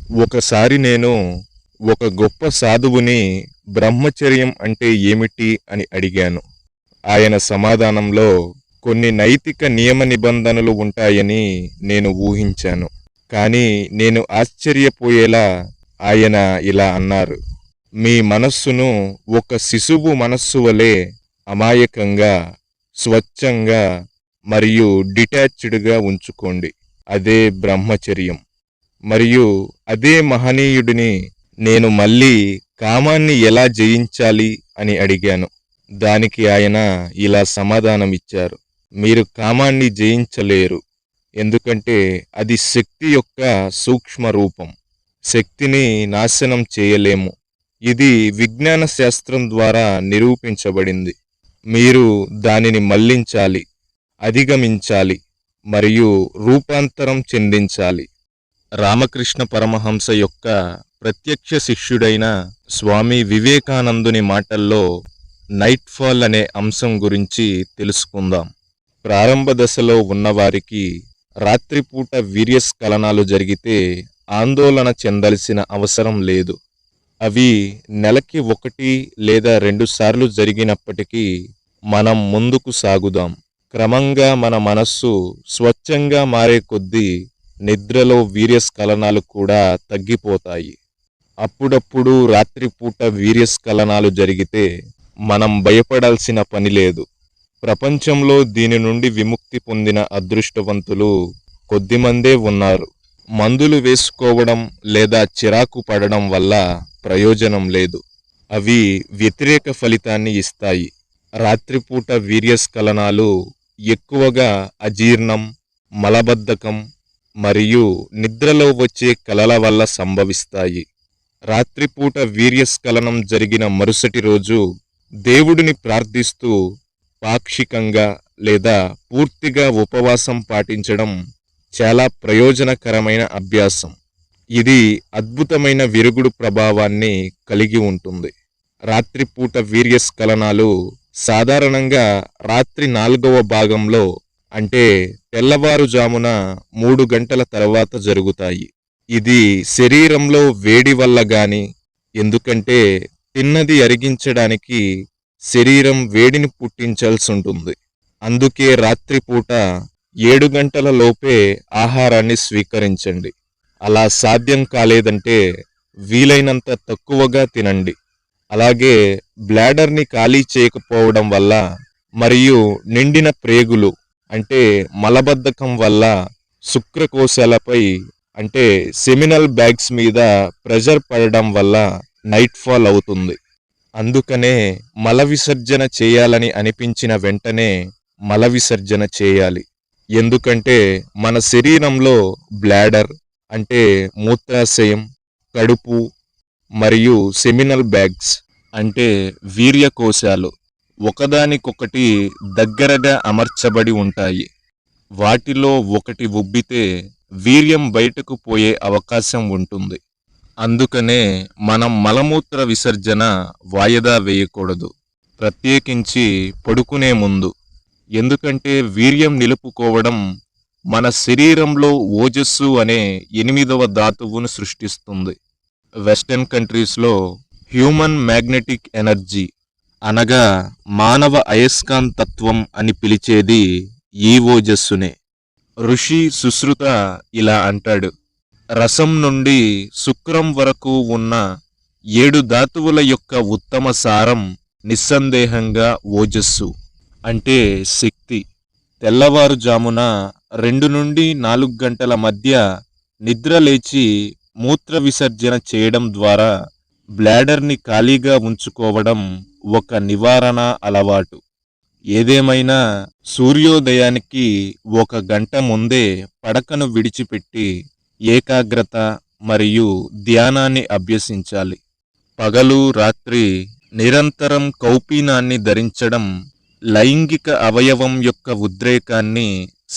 ఒకసారి నేను ఒక గొప్ప సాధువుని బ్రహ్మచర్యం అంటే ఏమిటి అని అడిగాను. ఆయన సమాధానంలో కొన్ని నైతిక నియమ నిబంధనలు ఉంటాయని నేను ఊహించాను. కానీ నేను ఆశ్చర్యపోయేలా ఆయన ఇలా అన్నారు: మీ మనస్సును ఒక శిశువు మనస్సు వలె అమాయకంగా, స్వచ్ఛంగా మరియు డిటాచ్డ్గా ఉంచుకోండి. అదే బ్రహ్మచర్యం. మరియు అదే మహనీయుడిని నేను మళ్ళీ కామాన్ని ఎలా జయించాలి అని అడిగాను. దానికి ఆయన ఇలా సమాధానమిచ్చారు: మీరు కామాన్ని జయించలేరు, ఎందుకంటే అది శక్తి యొక్క సూక్ష్మ రూపం. శక్తిని నాశనం చేయలేము. ఇది విజ్ఞాన శాస్త్రం ద్వారా నిరూపించబడింది. మీరు దానిని మళ్లించాలి, అధిగమించాలి మరియు రూపాంతరం చెందించాలి. రామకృష్ణ పరమహంస యొక్క ప్రత్యక్ష శిష్యుడైన స్వామి వివేకానందుని మాటల్లో నైట్ ఫాల్ అనే అంశం గురించి తెలుసుకుందాం. ప్రారంభ దశలో ఉన్నవారికి రాత్రిపూట వీర్యస్ఖలనాలు జరిగితే ఆందోళన చెందాల్సిన అవసరం లేదు. అవి నెలకి 1 లేదా 2 సార్లు జరిగినప్పటికీ మనం ముందుకు సాగుదాం. క్రమంగా మన మనస్సు స్వచ్ఛంగా మారే కొద్దీ నిద్రలో వీర్యస్ఖలనాలు కూడా తగ్గిపోతాయి. అప్పుడప్పుడు రాత్రిపూట వీర్యస్ఖలనాలు జరిగితే మనం భయపడాల్సిన పని లేదు. ప్రపంచంలో దీని నుండి విముక్తి పొందిన అదృష్టవంతులు కొద్దిమందే ఉన్నారు. మందులు వేసుకోవడం లేదా చిరాకు పడడం వల్ల ప్రయోజనం లేదు. అవి వ్యతిరేక ఫలితాన్ని ఇస్తాయి. రాత్రిపూట వీర్యస్ఖలనాలు ఎక్కువగా అజీర్ణం, మలబద్ధకం మరియు నిద్రలో వచ్చే కలల వల్ల సంభవిస్తాయి. రాత్రిపూట వీర్యస్ఖలనం జరిగిన మరుసటి రోజు దేవుడిని ప్రార్థిస్తూ పాక్షికంగా లేదా పూర్తిగా ఉపవాసం పాటించడం చాలా ప్రయోజనకరమైన అభ్యాసం. ఇది అద్భుతమైన విరుగుడు ప్రభావాన్ని కలిగి ఉంటుంది. రాత్రిపూట వీర్యస్ఖలనాలు సాధారణంగా రాత్రి 4వ భాగంలో, అంటే తెల్లవారుజామున 3 గంటల తర్వాత జరుగుతాయి. ఇది శరీరంలో వేడి వల్ల గాని, ఎందుకంటే తిన్నది అరిగించడానికి శరీరం వేడిని పుట్టించాల్సి ఉంటుంది. అందుకే రాత్రిపూట 7 గంటల లోపే ఆహారాన్ని స్వీకరించండి. అలా సాధ్యం కాలేదంటే వీలైనంత తక్కువగా తినండి. అలాగే బ్లాడర్ని ఖాళీ చేయకపోవడం వల్ల మరియు నిండిన ప్రేగులు, అంటే మలబద్ధకం వల్ల శుక్రకోశాలపై, అంటే సెమినల్ బ్యాగ్స్ మీద ప్రెషర్ పడడం వల్ల నైట్ ఫాల్ అవుతుంది. అందుకనే మల విసర్జన చేయాలని అనిపించిన వెంటనే మల విసర్జన చేయాలి. ఎందుకంటే మన శరీరంలో బ్లాడర్, అంటే మూత్రాశయం, కడుపు మరియు సెమినల్ బ్యాగ్స్, అంటే వీర్యకోశాలు ఒకదానికొకటి దగ్గరగా అమర్చబడి ఉంటాయి. వాటిలో ఒకటి ఉబ్బితే వీర్యం బయటకు పోయే అవకాశం ఉంటుంది. అందుకనే మనం మలమూత్ర విసర్జన వాయిదా వేయకూడదు, ప్రత్యేకించి పడుకునే ముందు. ఎందుకంటే వీర్యం నిలుపుకోవడం మన శరీరంలో ఓజస్సు అనే 8వ ధాతువును సృష్టిస్తుంది. వెస్టర్న్ కంట్రీస్లో హ్యూమన్ మ్యాగ్నెటిక్ ఎనర్జీ, అనగా మానవ అయస్కాంతత్వం అని పిలిచేది ఈ ఓజస్సునే. ఋషి సుశ్రుత ఇలా అంటాడు: రసం నుండి శుక్రం వరకు ఉన్న 7 ధాతువుల యొక్క ఉత్తమ సారం నిస్సందేహంగా ఓజస్సు, అంటే శక్తి. తెల్లవారుజామున 2 నుండి 4 గంటల మధ్య నిద్ర లేచి మూత్ర విసర్జన చేయడం ద్వారా బ్లాడర్ని ఖాళీగా ఉంచుకోవడం ఒక నివారణ అలవాటు. ఏదేమైనా సూర్యోదయానికి 1 గంట ముందే పడకను విడిచిపెట్టి ఏకాగ్రత మరియు ధ్యానాన్ని అభ్యసించాలి. పగలు రాత్రి నిరంతరం కౌపీనాన్ని ధరించడం లైంగిక అవయవం యొక్క ఉద్రేకాన్ని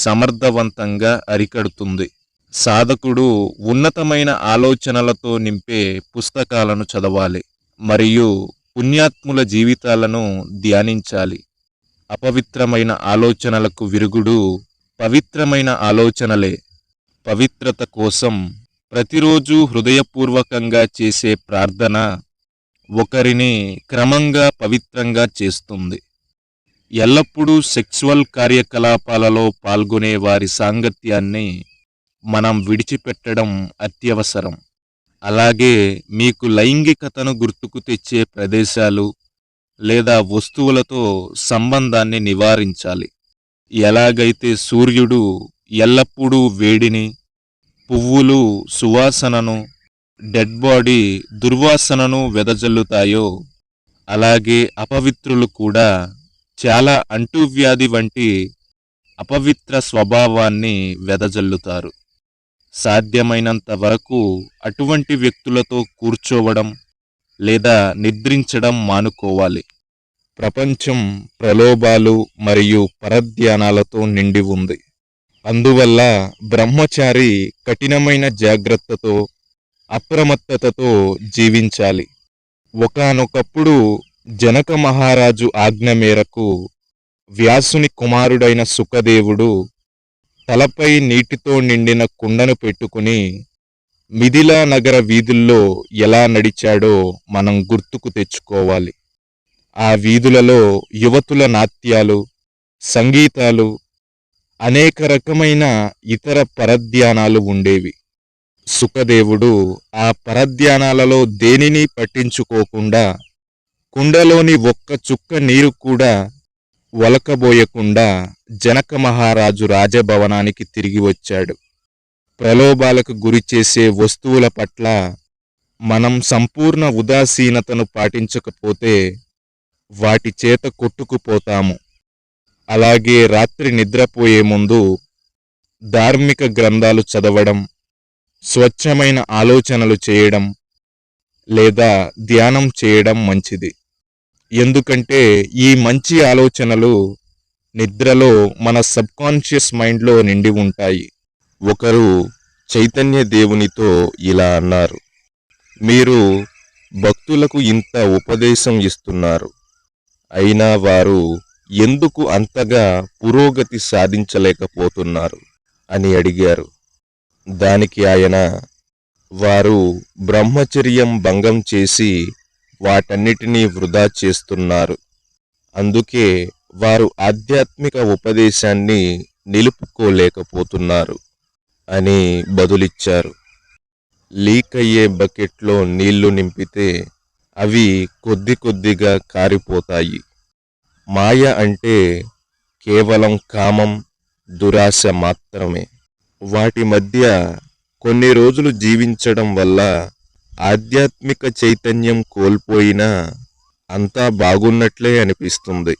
సమర్థవంతంగా అరికడుతుంది. సాధకుడు ఉన్నతమైన ఆలోచనలతో నింపే పుస్తకాలను చదవాలి మరియు పుణ్యాత్ముల జీవితాలను ధ్యానించాలి. అపవిత్రమైన ఆలోచనలకు విరుగుడు పవిత్రమైన ఆలోచనలే. పవిత్రత కోసం ప్రతిరోజు హృదయపూర్వకంగా చేసే ప్రార్థన ఒకరిని క్రమంగా పవిత్రంగా చేస్తుంది. ఎల్లప్పుడూ సెక్సువల్ కార్యకలాపాలలో పాల్గొనే వారి సాంగత్యాన్ని మనం విడిచిపెట్టడం అత్యవసరం. అలాగే మీకు లైంగికతను గుర్తుకు తెచ్చే ప్రదేశాలు లేదా వస్తువులతో సంబంధాన్ని నివారించాలి. ఎలాగైతే సూర్యుడు ఎల్లప్పుడూ వేడిని, పువ్వులు సువాసనను, డెడ్ బాడీ దుర్వాసనను వెదజల్లుతాయో, అలాగే అపవిత్రులు కూడా చాలా అంటువ్యాధి వంటి అపవిత్ర స్వభావాన్ని వెదజల్లుతారు. సాధ్యమైనంత వరకు అటువంటి వ్యక్తులతో కూర్చోవడం లేదా నిద్రించడం మానుకోవాలి. ప్రపంచం ప్రలోభాలు మరియు పరధ్యానాలతో నిండి ఉంది. అందువల్ల బ్రహ్మచారి కఠినమైన జాగ్రత్తతో, అప్రమత్తతతో జీవించాలి. ఒకానొకప్పుడు జనక మహారాజు ఆజ్ఞ మేరకు వ్యాసుని కుమారుడైన సుఖదేవుడు తలపై నీటితో నిండిన కుండను పెట్టుకుని మిథిలా నగర వీధుల్లో ఎలా నడిచాడో మనం గుర్తుకు తెచ్చుకోవాలి. ఆ వీధులలో యువతుల నాట్యాలు, సంగీతాలు, అనేక రకమైన ఇతర పరధ్యానాలు ఉండేవి. సుఖదేవుడు ఆ పరధ్యానాలలో దేనిని పట్టించుకోకుండా కుండలోని ఒక్క చుక్క నీరు కూడా ఒలకబోయకుండా జనక మహారాజు రాజభవనానికి తిరిగి వచ్చాడు. ప్రలోభాలకు గురిచేసే వస్తువుల పట్ల మనం సంపూర్ణ ఉదాసీనతను పాటించకపోతే వాటి చేత కొట్టుకుపోతాము. అలాగే రాత్రి నిద్రపోయే ముందు ధార్మిక గ్రంథాలు చదవడం, స్వచ్ఛమైన ఆలోచనలు చేయడం లేదా ధ్యానం చేయడం మంచిది. ఎందుకంటే ఈ మంచి ఆలోచనలు నిద్రలో మన సబ్కాన్షియస్ మైండ్లో నిండి ఉంటాయి. ఒకరు చైతన్య దేవునితో ఇలా అన్నారు, మీరు భక్తులకు ఇంత ఉపదేశం ఇస్తున్నారు, అయినా వారు ఎందుకు అంతగా పురోగతి సాధించలేకపోతున్నారు అని అడిగారు. దానికి ఆయన, వారు బ్రహ్మచర్యం భంగం చేసి వాటన్నిటినీ వృధా చేస్తున్నారు, అందుకే వారు ఆధ్యాత్మిక ఉపదేశాన్ని నిలుపుకోలేకపోతున్నారు అని బదులిచ్చారు. లీక్ అయ్యే బకెట్లో నీళ్లు నింపితే అవి కొద్ది కొద్దిగా కారిపోతాయి. మాయ అంటే కేవలం కామం, దురాశ మాత్రమే. వాటి మధ్య కొన్ని రోజులు జీవించడం వల్ల ఆధ్యాత్మిక చైతన్యం కోల్పోయినా అంతా బాగున్నట్లే అనిపిస్తుంది.